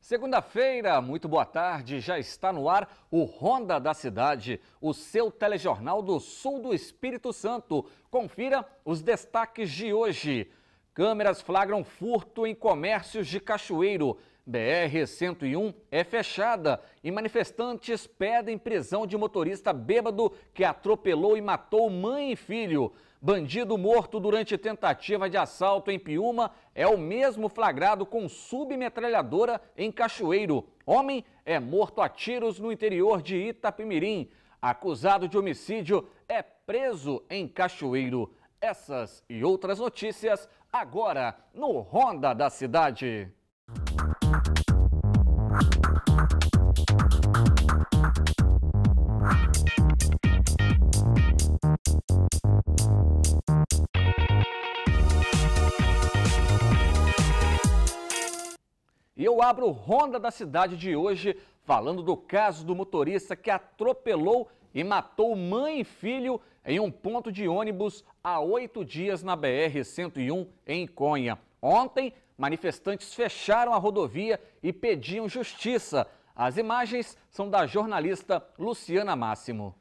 Segunda-feira, muito boa tarde, já está no ar o Ronda da Cidade, o seu telejornal do sul do Espírito Santo. Confira os destaques de hoje. Câmeras flagram furto em comércios de Cachoeiro. BR-101 é fechada e manifestantes pedem prisão de motorista bêbado que atropelou e matou mãe e filho. Bandido morto durante tentativa de assalto em Piúma é o mesmo flagrado com submetralhadora em Cachoeiro. Homem é morto a tiros no interior de Itapemirim. Acusado de homicídio é preso em Cachoeiro. Essas e outras notícias agora no Ronda da Cidade. E eu abro o Ronda da Cidade de hoje falando do caso do motorista que atropelou e matou mãe e filho em um ponto de ônibus há 8 dias na BR-101 em Conha. Ontem, manifestantes fecharam a rodovia e pediam justiça. As imagens são da jornalista Luciana Máximo.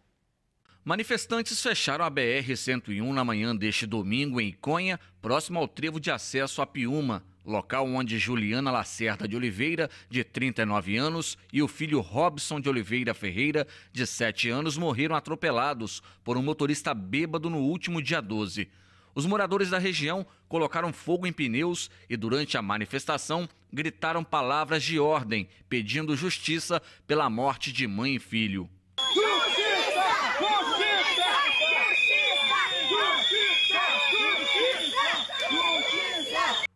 Manifestantes fecharam a BR-101 na manhã deste domingo em Conha, próximo ao trevo de acesso a Piúma, local onde Juliana Lacerda de Oliveira, de 39 anos, e o filho Robson de Oliveira Ferreira, de 7 anos, morreram atropelados por um motorista bêbado no último dia 12. Os moradores da região colocaram fogo em pneus e, durante a manifestação, gritaram palavras de ordem, pedindo justiça pela morte de mãe e filho.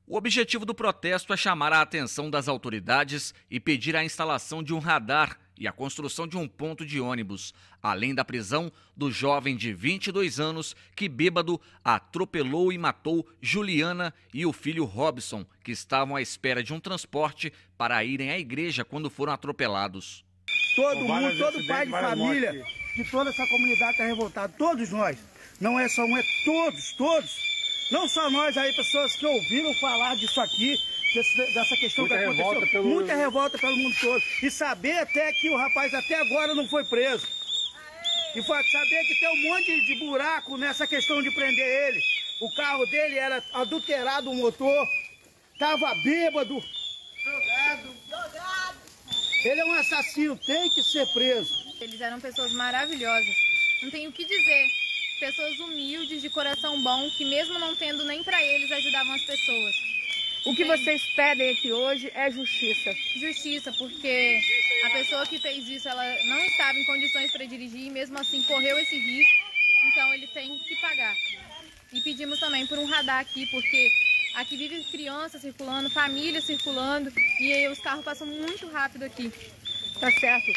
O objetivo do protesto é chamar a atenção das autoridades e pedir a instalação de um radar e a construção de um ponto de ônibus, além da prisão do jovem de 22 anos que, bêbado, atropelou e matou Juliana e o filho Robson, que estavam à espera de um transporte para irem à igreja quando foram atropelados. Todo mundo, todo pai de família, de toda essa comunidade está revoltado, todos nós. Não é só um, é todos. Não só nós aí, pessoas que ouviram falar disso aqui, dessa questão que aconteceu. Muita revolta pelo mundo todo. E saber até que o rapaz até agora não foi preso. E saber que tem um monte de buraco nessa questão de prender ele. O carro dele era adulterado, o motor, estava bêbado. Drogado. Ele é um assassino, tem que ser preso. Eles eram pessoas maravilhosas, não tenho o que dizer. Pessoas humildes, de coração bom, que mesmo não tendo nem para eles, ajudavam as pessoas. O que vocês pedem aqui hoje é justiça. Justiça, porque a pessoa que fez isso, ela não estava em condições para dirigir e mesmo assim correu esse risco, então ele tem que pagar. E pedimos também por um radar aqui, porque aqui vive crianças circulando, famílias circulando e aí os carros passam muito rápido aqui. Tá certo.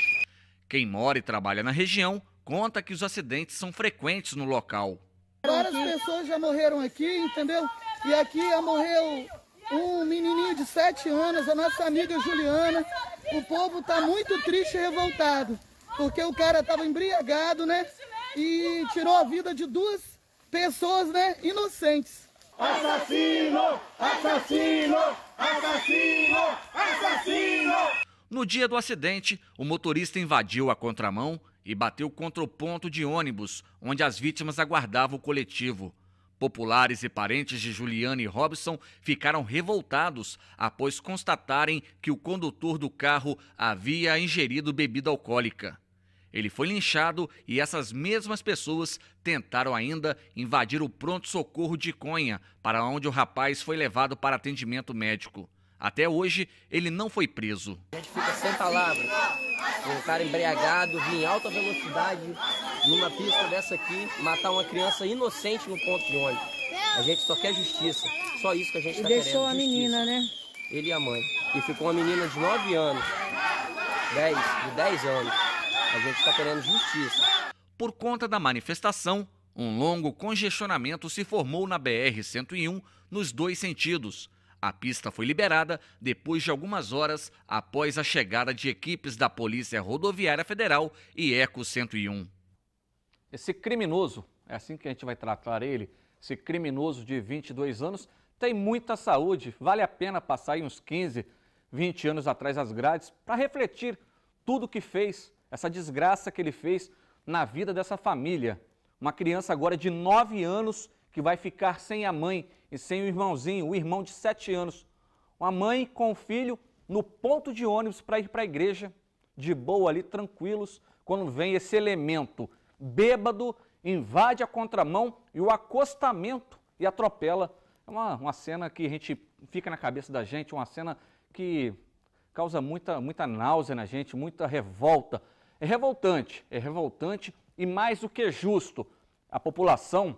Quem mora e trabalha na região conta que os acidentes são frequentes no local. Várias pessoas já morreram aqui, entendeu? E aqui já morreu um menininho de 7 anos, a nossa amiga Juliana. O povo está muito triste e revoltado, porque o cara estava embriagado, né? E tirou a vida de 2 pessoas, né? Inocentes. Assassino! Assassino! Assassino! Assassino! No dia do acidente, o motorista invadiu a contramão e bateu contra o ponto de ônibus, onde as vítimas aguardavam o coletivo. Populares e parentes de Juliana e Robson ficaram revoltados após constatarem que o condutor do carro havia ingerido bebida alcoólica. Ele foi linchado e essas mesmas pessoas tentaram ainda invadir o pronto-socorro de Conha, para onde o rapaz foi levado para atendimento médico. Até hoje, ele não foi preso. A gente fica sem palavras. Um cara embriagado, vir em alta velocidade, numa pista dessa aqui, matar uma criança inocente no ponto de ônibus. A gente só quer justiça. Só isso que a gente está querendo. Deixou a menina, né? Ele e a mãe. E ficou uma menina de 9 anos. 10 anos. A gente está querendo justiça. Por conta da manifestação, um longo congestionamento se formou na BR-101 nos 2 sentidos. A pista foi liberada depois de algumas horas após a chegada de equipes da Polícia Rodoviária Federal e Eco 101. Esse criminoso, é assim que a gente vai tratar ele, esse criminoso de 22 anos, tem muita saúde, vale a pena passar aí uns 15, 20 anos atrás às grades para refletir tudo que fez, essa desgraça que ele fez na vida dessa família. Uma criança agora de 9 anos que vai ficar sem a mãe e sem o irmãozinho, o irmão de 7 anos. Uma mãe com o filho no ponto de ônibus para ir para a igreja, de boa ali, tranquilos, quando vem esse elemento bêbado, invade a contramão e o acostamento e atropela. É uma cena que a gente fica na cabeça da gente, uma cena que causa muita náusea na gente, muita revolta. É revoltante e mais do que justo a população,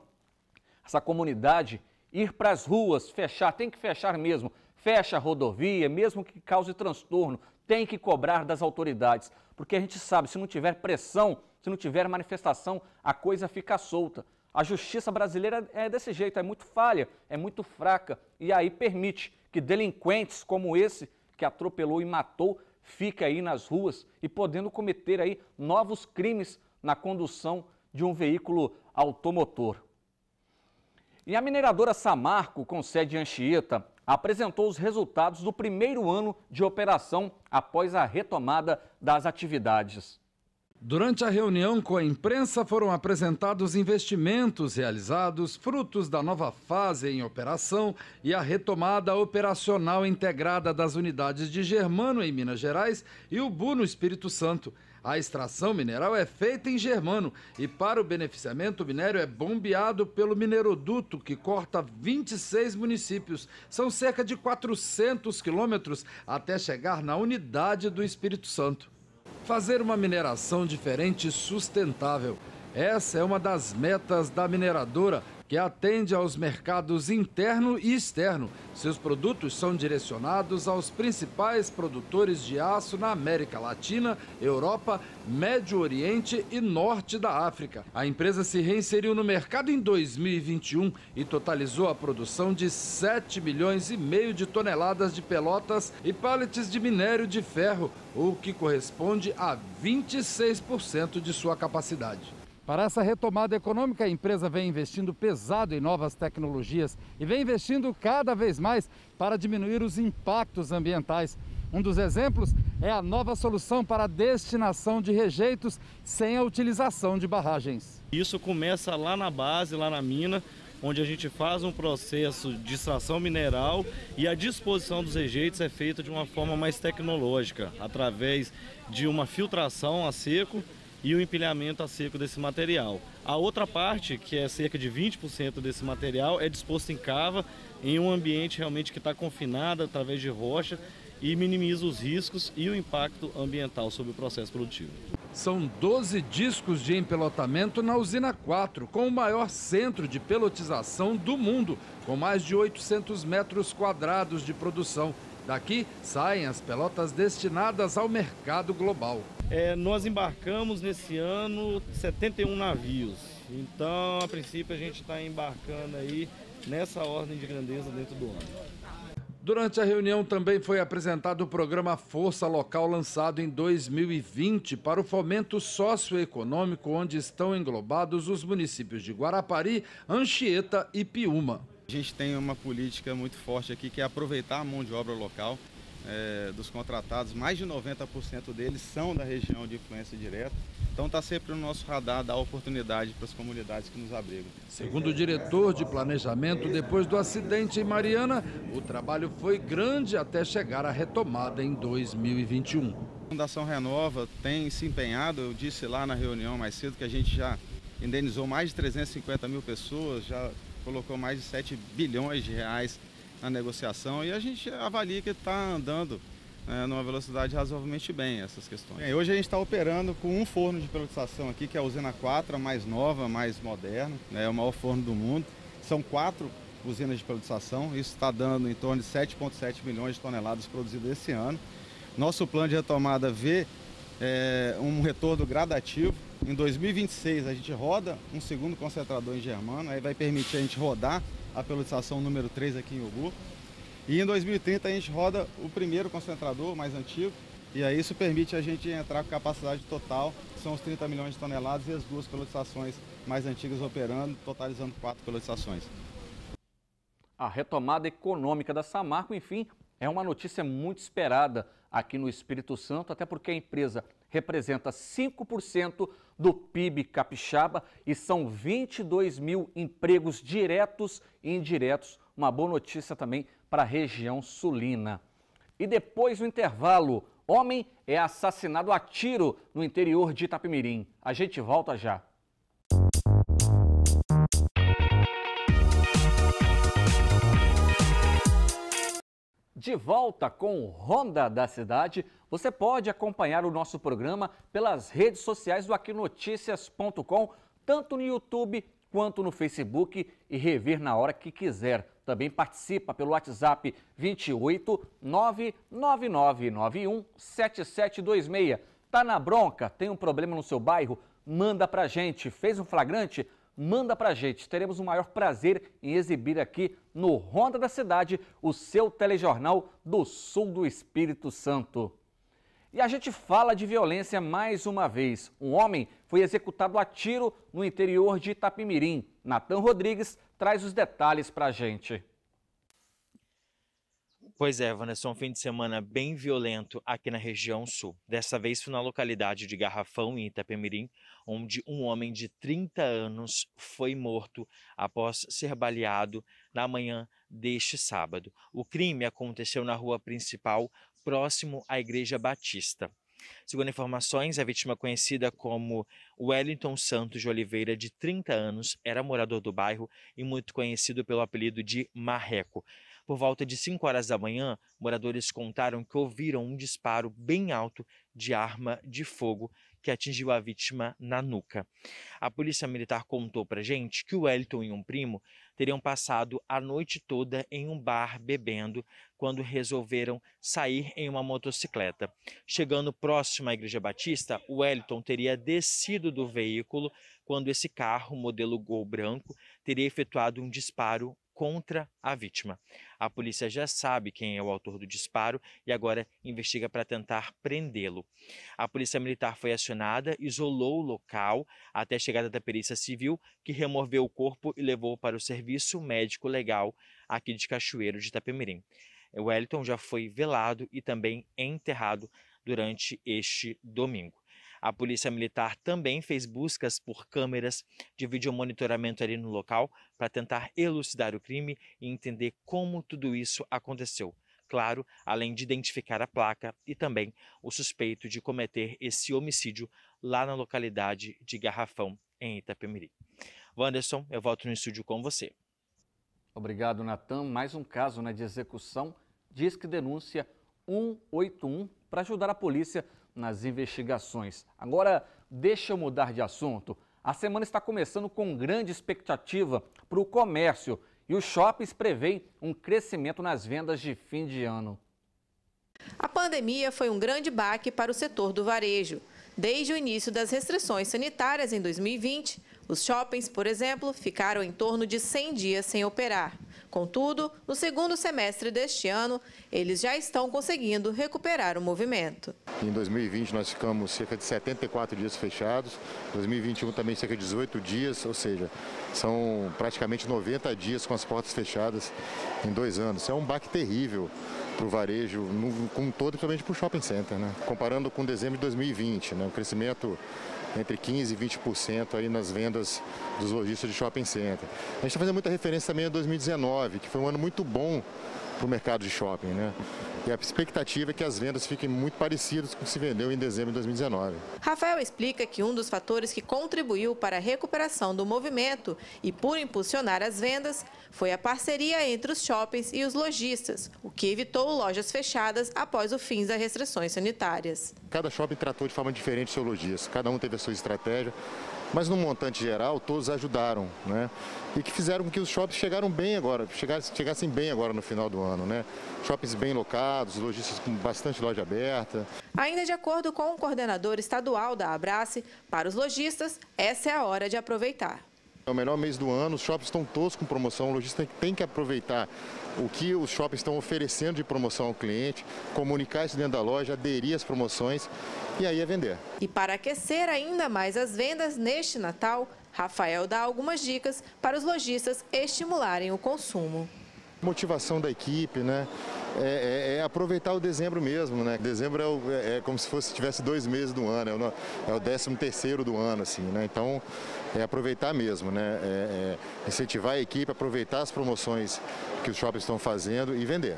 essa comunidade, ir para as ruas, fechar, tem que fechar mesmo, fecha a rodovia, mesmo que cause transtorno, tem que cobrar das autoridades, porque a gente sabe, se não tiver pressão, se não tiver manifestação, a coisa fica solta. A justiça brasileira é desse jeito, é muito falha, é muito fraca, e aí permite que delinquentes como esse, que atropelou e matou, fiquem aí nas ruas e podendo cometer aí novos crimes na condução de um veículo automotor. E a mineradora Samarco, com sede em Anchieta, apresentou os resultados do primeiro ano de operação após a retomada das atividades. Durante a reunião com a imprensa foram apresentados investimentos realizados, frutos da nova fase em operação e a retomada operacional integrada das unidades de Germano em Minas Gerais e Ubu no Espírito Santo. A extração mineral é feita em Germano e para o beneficiamento o minério é bombeado pelo mineroduto que corta 26 municípios. São cerca de 400 quilômetros até chegar na unidade do Espírito Santo. Fazer uma mineração diferente e sustentável. Essa é uma das metas da mineradora, que atende aos mercados interno e externo. Seus produtos são direcionados aos principais produtores de aço na América Latina, Europa, Médio Oriente e Norte da África. A empresa se reinseriu no mercado em 2021 e totalizou a produção de 7,5 milhões de toneladas de pelotas e pallets de minério de ferro, o que corresponde a 26% de sua capacidade. Para essa retomada econômica, a empresa vem investindo pesado em novas tecnologias e vem investindo cada vez mais para diminuir os impactos ambientais. Um dos exemplos é a nova solução para a destinação de rejeitos sem a utilização de barragens. Isso começa lá na base, lá na mina, onde a gente faz um processo de extração mineral e a disposição dos rejeitos é feita de uma forma mais tecnológica, através de uma filtração a seco e o empilhamento a seco desse material. A outra parte, que é cerca de 20% desse material, é disposto em cava, em um ambiente realmente que está confinado através de rocha e minimiza os riscos e o impacto ambiental sobre o processo produtivo. São 12 discos de empelotamento na usina 4, com o maior centro de pelotização do mundo, com mais de 800 metros quadrados de produção. Daqui saem as pelotas destinadas ao mercado global. Nós embarcamos nesse ano 71 navios, então a princípio a gente está embarcando aí nessa ordem de grandeza dentro do ano. Durante a reunião também foi apresentado o programa Força Local lançado em 2020 para o fomento socioeconômico, onde estão englobados os municípios de Guarapari, Anchieta e Piúma. A gente tem uma política muito forte aqui que é aproveitar a mão de obra local dos contratados. Mais de 90% deles são da região de influência direta. Então está sempre no nosso radar dar oportunidade para as comunidades que nos abrigam. Segundo o diretor de planejamento, depois do acidente em Mariana, o trabalho foi grande até chegar à retomada em 2021. A Fundação Renova tem se empenhado, eu disse lá na reunião mais cedo que a gente já indenizou mais de 350 mil pessoas, já colocou mais de 7 bilhões de reais na negociação e a gente avalia que está andando numa velocidade razoavelmente bem essas questões. Hoje a gente está operando com um forno de pelotização aqui, que é a usina 4, a mais nova, mais moderna, é o maior forno do mundo. São 4 usinas de pelotização, isso está dando em torno de 7,7 milhões de toneladas produzidas esse ano. Nosso plano de retomada vê um retorno gradativo. Em 2026 a gente roda um segundo concentrador em Germano, aí vai permitir a gente rodar a pelotização número 3 aqui em Ubu. E em 2030 a gente roda o primeiro concentrador, mais antigo, e aí isso permite a gente entrar com capacidade total, que são os 30 milhões de toneladas e as 2 pelotizações mais antigas operando, totalizando 4 pelotizações. A retomada econômica da Samarco, enfim, É uma notícia muito esperada aqui no Espírito Santo, até porque a empresa representa 5% do PIB capixaba e são 22 mil empregos diretos e indiretos. Uma boa notícia também para a região sulina. E depois do intervalo, homem é assassinado a tiro no interior de Itapemirim. A gente volta já. De volta com o Ronda da Cidade, você pode acompanhar o nosso programa pelas redes sociais do aquinoticias.com, tanto no YouTube quanto no Facebook, e rever na hora que quiser. Também participa pelo WhatsApp 28 99991 7726. Tá na bronca? Tem um problema no seu bairro? Manda pra gente. Fez um flagrante? Manda pra gente. Teremos o maior prazer em exibir aqui no Ronda da Cidade o seu telejornal do sul do Espírito Santo. E a gente fala de violência mais uma vez. Um homem foi executado a tiro no interior de Itapemirim. Natan Rodrigues traz os detalhes pra gente. Pois é, Vanessa, um fim de semana bem violento aqui na região sul. Dessa vez foi na localidade de Garrafão, em Itapemirim, onde um homem de 30 anos foi morto após ser baleado na manhã deste sábado. O crime aconteceu na rua principal, próximo à Igreja Batista. Segundo informações, a vítima, conhecida como Wellington Santos de Oliveira, de 30 anos, era morador do bairro e muito conhecido pelo apelido de Marreco. Por volta de 5 horas da manhã, moradores contaram que ouviram um disparo bem alto de arma de fogo que atingiu a vítima na nuca. A polícia militar contou pra gente que o Wellington e um primo teriam passado a noite toda em um bar bebendo quando resolveram sair em uma motocicleta. Chegando próximo à Igreja Batista, o Wellington teria descido do veículo quando esse carro, modelo Gol branco, teria efetuado um disparo contra a vítima. A polícia já sabe quem é o autor do disparo e agora investiga para tentar prendê-lo. A polícia militar foi acionada, isolou o local até a chegada da perícia civil, que removeu o corpo e levou para o serviço médico legal aqui de Cachoeiro de Itapemirim. O Wellington já foi velado e também enterrado durante este domingo. A polícia militar também fez buscas por câmeras de videomonitoramento ali no local para tentar elucidar o crime e entender como tudo isso aconteceu. Claro, além de identificar a placa e também o suspeito de cometer esse homicídio lá na localidade de Garrafão, em Itapemirim. Wanderson, eu volto no estúdio com você. Obrigado, Natan. Mais um caso, né, de execução. Diz que denúncia 181 para ajudar a polícia nas investigações. Agora, deixa eu mudar de assunto. A semana está começando com grande expectativa para o comércio e os shoppings prevêem um crescimento nas vendas de fim de ano. A pandemia foi um grande baque para o setor do varejo. Desde o início das restrições sanitárias em 2020, os shoppings, por exemplo, ficaram em torno de 100 dias sem operar. Contudo, no segundo semestre deste ano, eles já estão conseguindo recuperar o movimento. Em 2020 nós ficamos cerca de 74 dias fechados, em 2021 também cerca de 18 dias, ou seja, são praticamente 90 dias com as portas fechadas em 2 anos. Isso é um baque terrível para o varejo como um todo, principalmente para o shopping center, né? Comparando com dezembro de 2020, né? Um crescimento entre 15% e 20% aí nas vendas dos lojistas de shopping center. A gente está fazendo muita referência também a 2019, que foi um ano muito bom para o mercado de shopping, né? E a expectativa é que as vendas fiquem muito parecidas com o que se vendeu em dezembro de 2019. Rafael explica que um dos fatores que contribuiu para a recuperação do movimento e por impulsionar as vendas foi a parceria entre os shoppings e os lojistas, o que evitou lojas fechadas após o fim das restrições sanitárias. Cada shopping tratou de forma diferente o seu lojista, cada um teve a sua estratégia. Mas no montante geral, todos ajudaram, né? E que fizeram com que os shoppings chegassem bem agora no final do ano, né? Shoppings bem locados, lojistas com bastante loja aberta. Ainda de acordo com o coordenador estadual da Abrace, para os lojistas, essa é a hora de aproveitar. É o melhor mês do ano, os shoppings estão todos com promoção, o lojista tem que aproveitar o que os shoppings estão oferecendo de promoção ao cliente, comunicar isso dentro da loja, aderir às promoções e aí é vender. E para aquecer ainda mais as vendas neste Natal, Rafael dá algumas dicas para os lojistas estimularem o consumo. Motivação da equipe, né? É aproveitar o dezembro mesmo, né? Dezembro é como se tivesse 2 meses do ano, é o 13º do ano, assim, né? Então, é aproveitar mesmo, né? Incentivar a equipe, aproveitar as promoções que os shoppings estão fazendo e vender.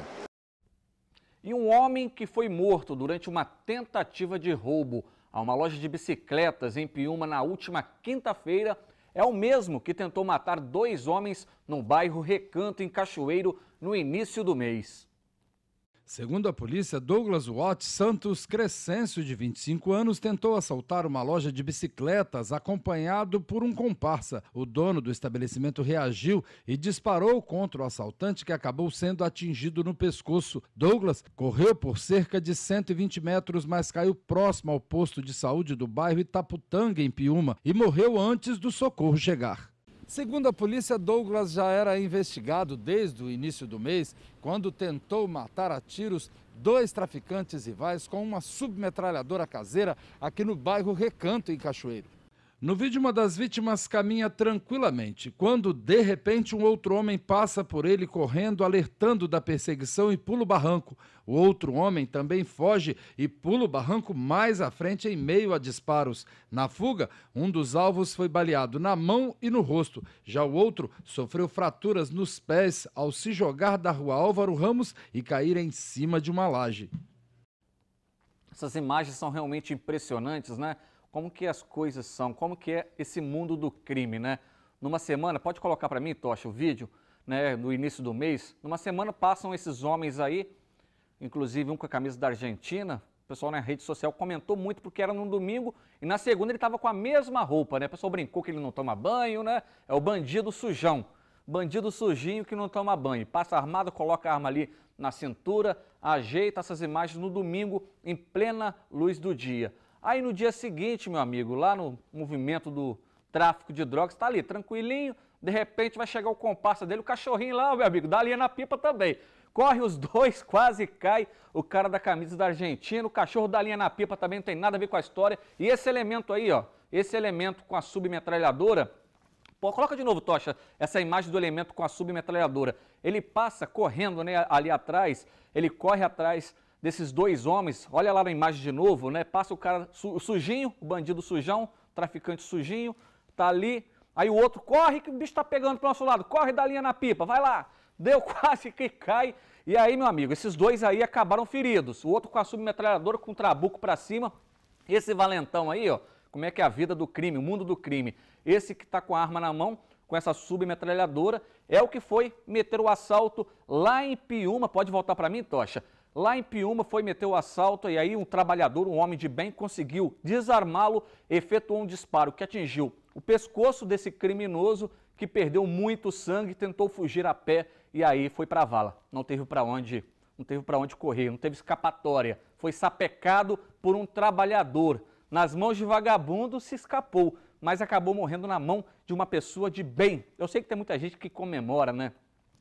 E um homem que foi morto durante uma tentativa de roubo a uma loja de bicicletas em Piúma na última quinta-feira é o mesmo que tentou matar 2 homens no bairro Recanto, em Cachoeiro, no início do mês. Segundo a polícia, Douglas Watts Santos Crescêncio, de 25 anos, tentou assaltar uma loja de bicicletas acompanhado por um comparsa. O dono do estabelecimento reagiu e disparou contra o assaltante, que acabou sendo atingido no pescoço. Douglas correu por cerca de 120 metros, mas caiu próximo ao posto de saúde do bairro Itaputanga, em Piúma, e morreu antes do socorro chegar. Segundo a polícia, Douglas já era investigado desde o início do mês, quando tentou matar a tiros 2 traficantes rivais com uma submetralhadora caseira aqui no bairro Recanto, em Cachoeiro. No vídeo, uma das vítimas caminha tranquilamente, quando, de repente, um outro homem passa por ele correndo, alertando da perseguição, e pula o barranco. O outro homem também foge e pula o barranco mais à frente, em meio a disparos. Na fuga, um dos alvos foi baleado na mão e no rosto. Já o outro sofreu fraturas nos pés ao se jogar da rua Álvaro Ramos e cair em cima de uma laje. Essas imagens são realmente impressionantes, né? Como que as coisas são, como que é esse mundo do crime, né? Numa semana, pode colocar para mim, Tocha, o vídeo, né, no início do mês. Numa semana passam esses homens aí, inclusive um com a camisa da Argentina. O pessoal na rede social comentou muito porque era num domingo e na segunda ele estava com a mesma roupa, né? O pessoal brincou que ele não toma banho, né? É o bandido sujão, bandido sujinho que não toma banho. Passa armado, coloca a arma ali na cintura, ajeita essas imagens no domingo em plena luz do dia. Aí no dia seguinte, meu amigo, lá no movimento do tráfico de drogas, está ali, tranquilinho, de repente vai chegar o comparsa dele, o cachorrinho lá, meu amigo, dá linha na pipa também. Corre os dois, quase cai o cara da camisa da Argentina, o cachorro da linha na pipa também não tem nada a ver com a história. E esse elemento aí, ó, esse elemento com a submetralhadora, pô, coloca de novo, Tocha, essa imagem do elemento com a submetralhadora. Ele passa correndo, né, ali atrás, ele corre atrás desses 2 homens, olha lá na imagem de novo, né? Passa o cara sujinho, o bandido sujão, o traficante sujinho, tá ali. Aí o outro corre que o bicho tá pegando pro nosso lado, corre da linha na pipa, vai lá. Deu quase que cai. E aí, meu amigo, esses 2 aí acabaram feridos. O outro com a submetralhadora, com o trabuco pra cima. Esse valentão aí, ó, como é que é a vida do crime, o mundo do crime. Esse que tá com a arma na mão, com essa submetralhadora, é o que foi meter o assalto lá em Piúma. Pode voltar pra mim, Tocha? Lá em Piúma foi meter o assalto e aí um trabalhador, um homem de bem, conseguiu desarmá-lo, efetuou um disparo que atingiu o pescoço desse criminoso, que perdeu muito sangue, tentou fugir a pé e aí foi para a vala. Não teve para onde correr, não teve escapatória. Foi sapecado por um trabalhador. Nas mãos de vagabundo se escapou, mas acabou morrendo na mão de uma pessoa de bem. Eu sei que tem muita gente que comemora, né?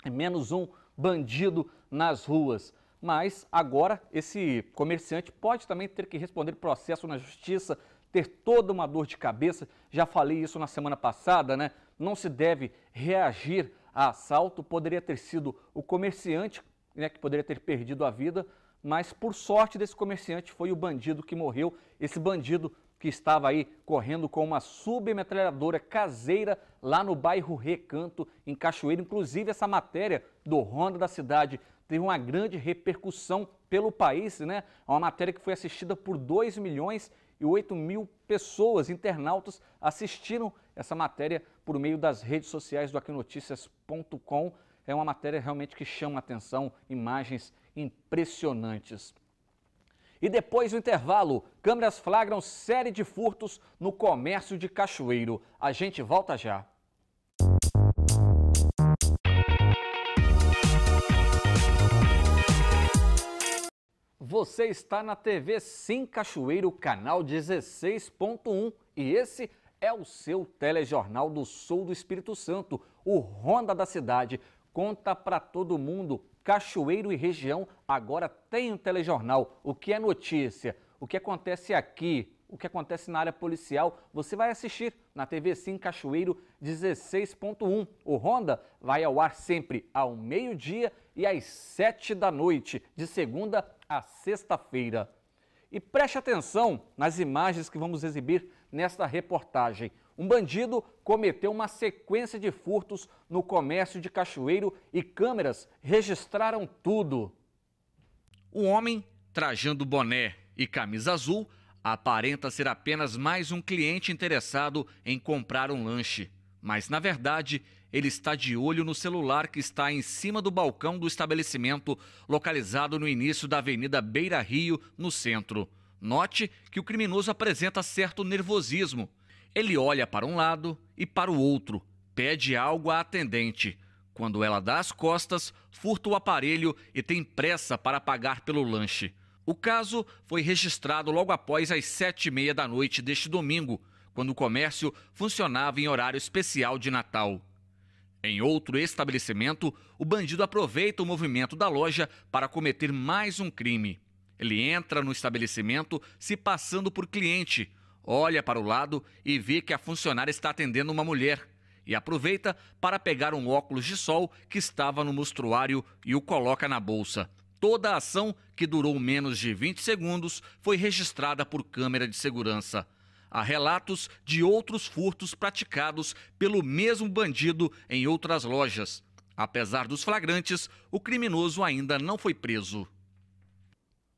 É menos um bandido nas ruas. Mas agora esse comerciante pode também ter que responder processo na justiça, ter toda uma dor de cabeça. Já falei isso na semana passada, né? Não se deve reagir a assalto. Poderia ter sido o comerciante, né, que poderia ter perdido a vida, mas por sorte desse comerciante foi o bandido que morreu. Esse bandido que estava aí correndo com uma submetralhadora caseira lá no bairro Recanto, em Cachoeiro. Inclusive essa matéria do Ronda da Cidade teve uma grande repercussão pelo país, né? Uma matéria que foi assistida por 2.008.000 pessoas, internautas, assistiram essa matéria por meio das redes sociais do aquinoticias.com. É uma matéria realmente que chama a atenção, imagens impressionantes. E depois do intervalo, câmeras flagram série de furtos no comércio de Cachoeiro. A gente volta já. Você está na TV Sim Cachoeiro, canal 16.1, e esse é o seu telejornal do Sul do Espírito Santo, o Ronda da Cidade. Conta para todo mundo, Cachoeiro e região agora tem um telejornal. O que é notícia? O que acontece aqui? o que acontece na área policial, você vai assistir na TV Sim Cachoeiro 16.1. O Ronda vai ao ar sempre ao meio-dia e às 7 da noite, de segunda a sexta-feira. E preste atenção nas imagens que vamos exibir nesta reportagem. Um bandido cometeu uma sequência de furtos no comércio de Cachoeiro e câmeras registraram tudo. O homem, trajando boné e camisa azul, aparenta ser apenas mais um cliente interessado em comprar um lanche. Mas, na verdade, ele está de olho no celular que está em cima do balcão do estabelecimento, localizado no início da Avenida Beira Rio, no centro. Note que o criminoso apresenta certo nervosismo. Ele olha para um lado e para o outro, pede algo à atendente. Quando ela dá as costas, furta o aparelho e tem pressa para pagar pelo lanche. O caso foi registrado logo após as 7h30 da noite deste domingo, quando o comércio funcionava em horário especial de Natal. Em outro estabelecimento, o bandido aproveita o movimento da loja para cometer mais um crime. Ele entra no estabelecimento se passando por cliente, olha para o lado e vê que a funcionária está atendendo uma mulher e aproveita para pegar um óculos de sol que estava no mostruário e o coloca na bolsa. Toda a ação, que durou menos de 20 segundos, foi registrada por câmera de segurança. Há relatos de outros furtos praticados pelo mesmo bandido em outras lojas. Apesar dos flagrantes, o criminoso ainda não foi preso.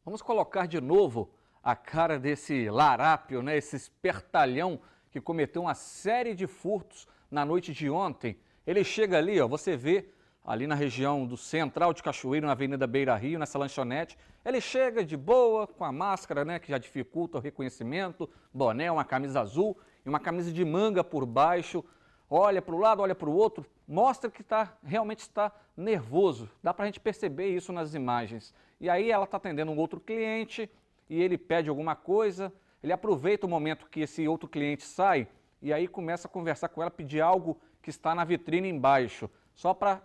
Vamos colocar de novo a cara desse larápio, né? Esse espertalhão que cometeu uma série de furtos na noite de ontem. Ele chega ali, ó, você vê ali na região do Central de Cachoeiro, na Avenida Beira Rio, nessa lanchonete. Ele chega de boa, com a máscara, né, que já dificulta o reconhecimento, boné, uma camisa azul e uma camisa de manga por baixo. Olha para o lado, olha para o outro, mostra que realmente está nervoso. Dá para a gente perceber isso nas imagens. E aí ela está atendendo um outro cliente e ele pede alguma coisa, ele aproveita o momento que esse outro cliente sai e aí começa a conversar com ela, pedir algo que está na vitrine embaixo, só para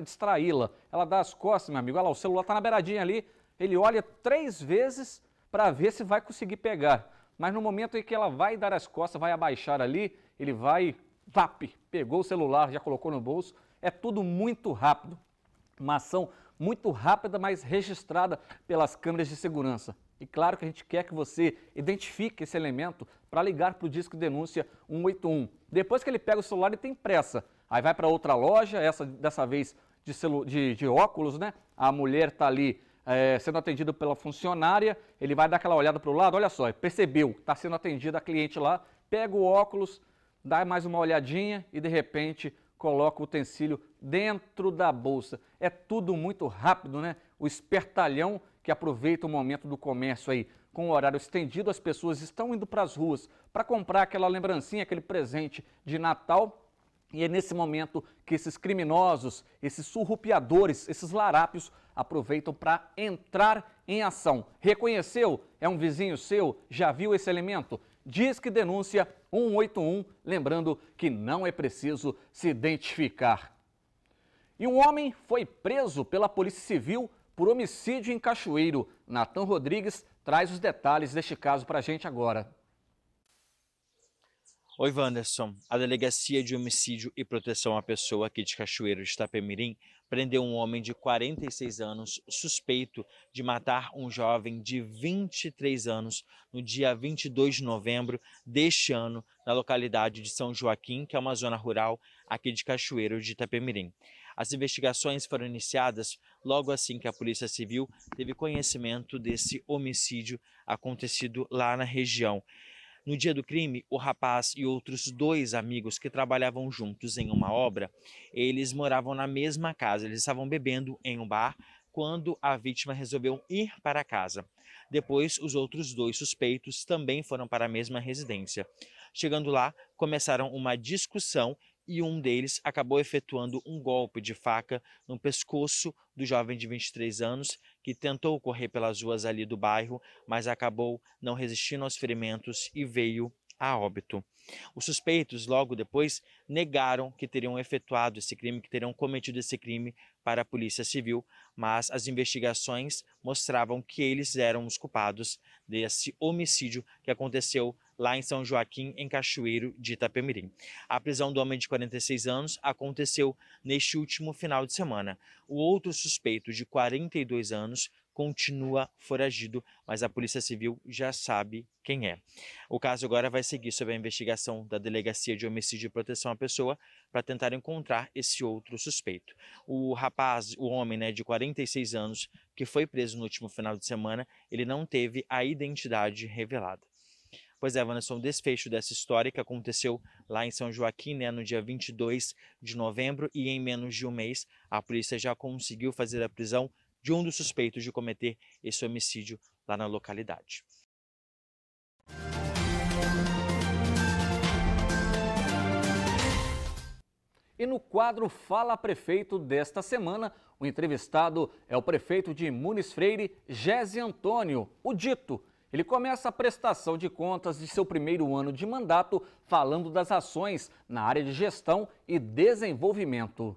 distraí-la. Ela dá as costas, meu amigo, olha lá, o celular está na beiradinha ali, ele olha 3 vezes para ver se vai conseguir pegar. Mas no momento em que ela vai dar as costas, vai abaixar ali, ele vai, pegou o celular, já colocou no bolso. É tudo muito rápido, uma ação muito rápida, mas registrada pelas câmeras de segurança. E claro que a gente quer que você identifique esse elemento para ligar para o Disque Denúncia 181. Depois que ele pega o celular, ele tem pressa. Aí vai para outra loja, dessa vez de óculos, né? A mulher está ali sendo atendida pela funcionária, ele vai dar aquela olhada para o lado, olha só, percebeu, está sendo atendida a cliente lá, pega o óculos, dá mais uma olhadinha e de repente coloca o utensílio dentro da bolsa. É tudo muito rápido, né? O espertalhão que aproveita o momento do comércio aí com o horário estendido, as pessoas estão indo para as ruas para comprar aquela lembrancinha, aquele presente de Natal. E é nesse momento que esses criminosos, esses surrupiadores, esses larápios aproveitam para entrar em ação. Reconheceu? É um vizinho seu? Já viu esse elemento? Disque Denúncia 181, lembrando que não é preciso se identificar. E um homem foi preso pela Polícia Civil por homicídio em Cachoeiro. Natan Rodrigues traz os detalhes deste caso para a gente agora. Oi, Wanderson. A Delegacia de Homicídio e Proteção à Pessoa aqui de Cachoeiro de Itapemirim prendeu um homem de 46 anos suspeito de matar um jovem de 23 anos no dia 22 de novembro deste ano na localidade de São Joaquim, que é uma zona rural aqui de Cachoeiro de Itapemirim. As investigações foram iniciadas logo assim que a Polícia Civil teve conhecimento desse homicídio acontecido lá na região. No dia do crime, o rapaz e outros 2 amigos que trabalhavam juntos em uma obra, eles moravam na mesma casa, eles estavam bebendo em um bar quando a vítima resolveu ir para casa. Depois, os outros 2 suspeitos também foram para a mesma residência. Chegando lá, começaram uma discussão e um deles acabou efetuando um golpe de faca no pescoço do jovem de 23 anos, que tentou correr pelas ruas ali do bairro, mas acabou não resistindo aos ferimentos e veio a óbito. Os suspeitos, logo depois, negaram que teriam efetuado esse crime, que teriam cometido esse crime para a Polícia Civil, mas as investigações mostravam que eles eram os culpados desse homicídio que aconteceu lá em São Joaquim, em Cachoeiro de Itapemirim. A prisão do homem de 46 anos aconteceu neste último final de semana. O outro suspeito, de 42 anos, continua foragido, mas a Polícia Civil já sabe quem é. O caso agora vai seguir sob a investigação da Delegacia de Homicídio e Proteção à Pessoa para tentar encontrar esse outro suspeito. O rapaz, o homem, de 46 anos, que foi preso no último final de semana, ele não teve a identidade revelada. Pois é, Vanessa, um desfecho dessa história que aconteceu lá em São Joaquim, no dia 22 de novembro, e em menos de um mês a polícia já conseguiu fazer a prisão de um dos suspeitos de cometer esse homicídio lá na localidade. E no quadro Fala Prefeito desta semana, o entrevistado é o prefeito de Muniz Freire, Gésio Antônio, o Dito. Ele começa a prestação de contas de seu primeiro ano de mandato, falando das ações na área de gestão e desenvolvimento.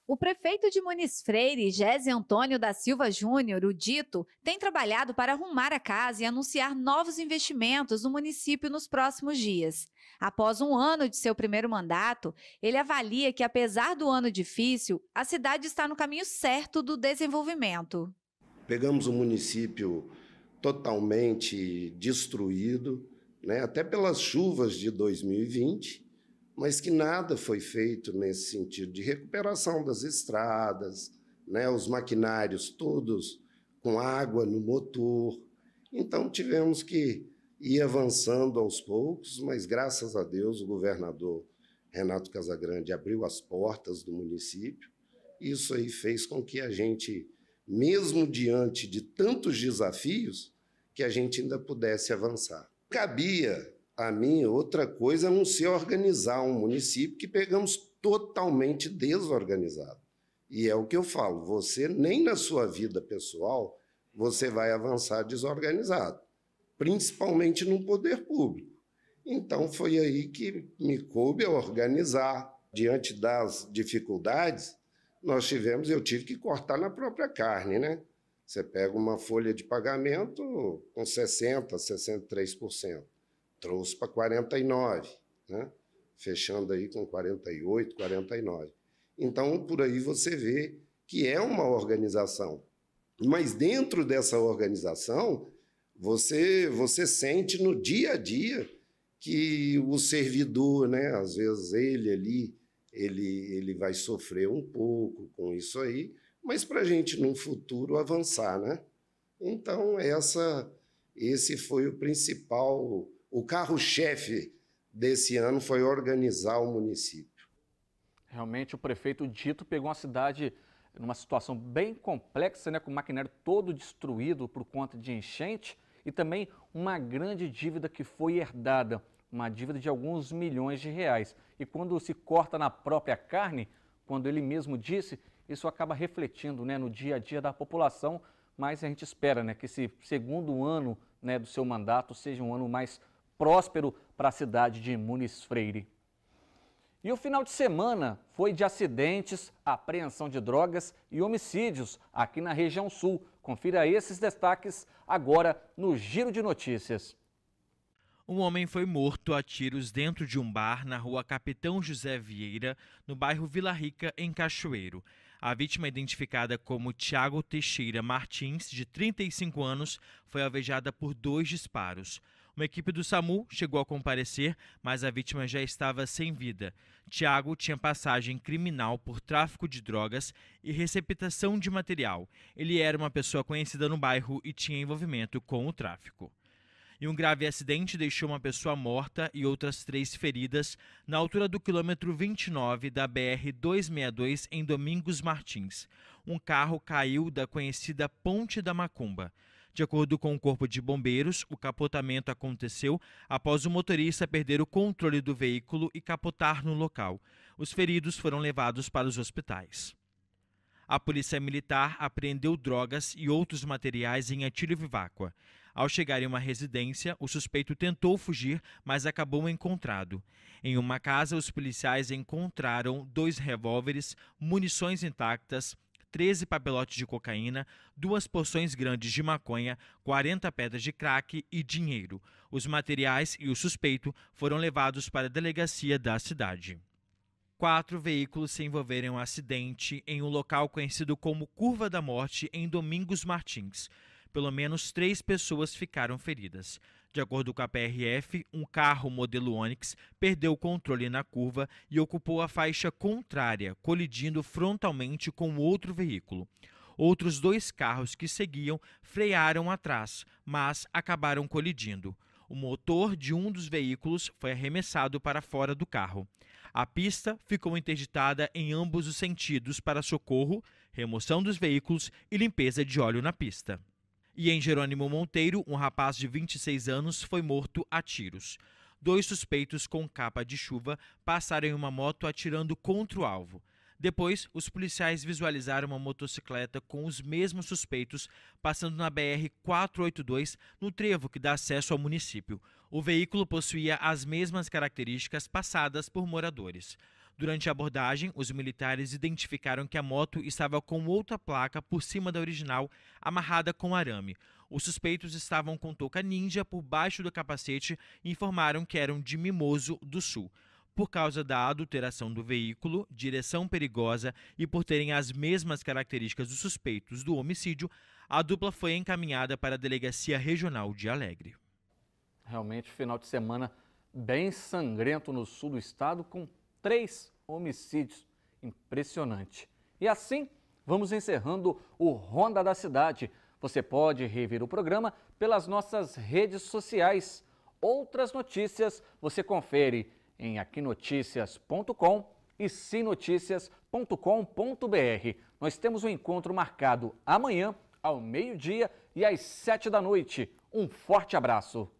O prefeito de Muniz Freire, Gésio Antônio da Silva Júnior, o Dito, tem trabalhado para arrumar a casa e anunciar novos investimentos no município nos próximos dias. Após um ano de seu primeiro mandato, ele avalia que, apesar do ano difícil, a cidade está no caminho certo do desenvolvimento. Pegamos um município totalmente destruído, até pelas chuvas de 2020, mas que nada foi feito nesse sentido de recuperação das estradas, os maquinários todos com água no motor. Então tivemos que ir avançando aos poucos, mas graças a Deus o governador Renato Casagrande abriu as portas do município. Isso aí fez com que a gente, mesmo diante de tantos desafios, que a gente ainda pudesse avançar. Cabia a mim outra coisa a não ser organizar um município que pegamos totalmente desorganizado. E é o que eu falo, você nem na sua vida pessoal você vai avançar desorganizado, principalmente no poder público. Então foi aí que me coube organizar. Diante das dificuldades, eu tive que cortar na própria carne, Você pega uma folha de pagamento com 60%, 63%. Trouxe para 49%, fechando aí com 48%, 49%. Então, por aí você vê que é uma organização. Mas dentro dessa organização, você sente no dia a dia que o servidor, às vezes ele vai sofrer um pouco com isso aí, mas para a gente, num futuro, avançar, Então, esse foi o principal, o carro-chefe desse ano foi organizar o município. Realmente, o prefeito Dito pegou uma cidade numa situação bem complexa, com o maquinário todo destruído por conta de enchente e também uma grande dívida que foi herdada, uma dívida de alguns milhões de reais. E quando se corta na própria carne, quando ele mesmo disse, isso acaba refletindo no dia a dia da população, mas a gente espera que esse segundo ano do seu mandato seja um ano mais próspero para a cidade de Muniz Freire. E o final de semana foi de acidentes, apreensão de drogas e homicídios aqui na região sul. Confira esses destaques agora no Giro de Notícias. Um homem foi morto a tiros dentro de um bar na rua Capitão José Vieira, no bairro Vila Rica, em Cachoeiro. A vítima, identificada como Tiago Teixeira Martins, de 35 anos, foi alvejada por 2 disparos. Uma equipe do SAMU chegou a comparecer, mas a vítima já estava sem vida. Tiago tinha passagem criminal por tráfico de drogas e receptação de material. Ele era uma pessoa conhecida no bairro e tinha envolvimento com o tráfico. E um grave acidente deixou uma pessoa morta e outras 3 feridas na altura do quilômetro 29 da BR-262 em Domingos Martins. Um carro caiu da conhecida Ponte da Macumba. De acordo com o Corpo de Bombeiros, o capotamento aconteceu após o motorista perder o controle do veículo e capotar no local. Os feridos foram levados para os hospitais. A Polícia Militar apreendeu drogas e outros materiais em Atílio Viváqua. Ao chegar em uma residência, o suspeito tentou fugir, mas acabou encontrado. Em uma casa, os policiais encontraram 2 revólveres, munições intactas, 13 papelotes de cocaína, 2 porções grandes de maconha, 40 pedras de crack e dinheiro. Os materiais e o suspeito foram levados para a delegacia da cidade. 4 veículos se envolveram em um acidente em um local conhecido como Curva da Morte, em Domingos Martins. Pelo menos 3 pessoas ficaram feridas. De acordo com a PRF, um carro modelo Onix perdeu o controle na curva e ocupou a faixa contrária, colidindo frontalmente com outro veículo. Outros 2 carros que seguiam frearam atrás, mas acabaram colidindo. O motor de um dos veículos foi arremessado para fora do carro. A pista ficou interditada em ambos os sentidos para socorro, remoção dos veículos e limpeza de óleo na pista. E em Jerônimo Monteiro, um rapaz de 26 anos foi morto a tiros. 2 suspeitos com capa de chuva passaram em uma moto atirando contra o alvo. Depois, os policiais visualizaram uma motocicleta com os mesmos suspeitos passando na BR-482, no trevo que dá acesso ao município. O veículo possuía as mesmas características passadas por moradores. Durante a abordagem, os militares identificaram que a moto estava com outra placa por cima da original, amarrada com arame. Os suspeitos estavam com touca ninja por baixo do capacete e informaram que eram de Mimoso do Sul. Por causa da adulteração do veículo, direção perigosa e por terem as mesmas características dos suspeitos do homicídio, a dupla foi encaminhada para a Delegacia Regional de Alegre. Realmente, final de semana bem sangrento no sul do estado, com 3 homicídios. Impressionante. E assim, vamos encerrando o Ronda da Cidade. Você pode rever o programa pelas nossas redes sociais. Outras notícias você confere em aquinoticias.com e sinoticias.com.br. Nós temos um encontro marcado amanhã, ao meio-dia e às 7 da noite. Um forte abraço.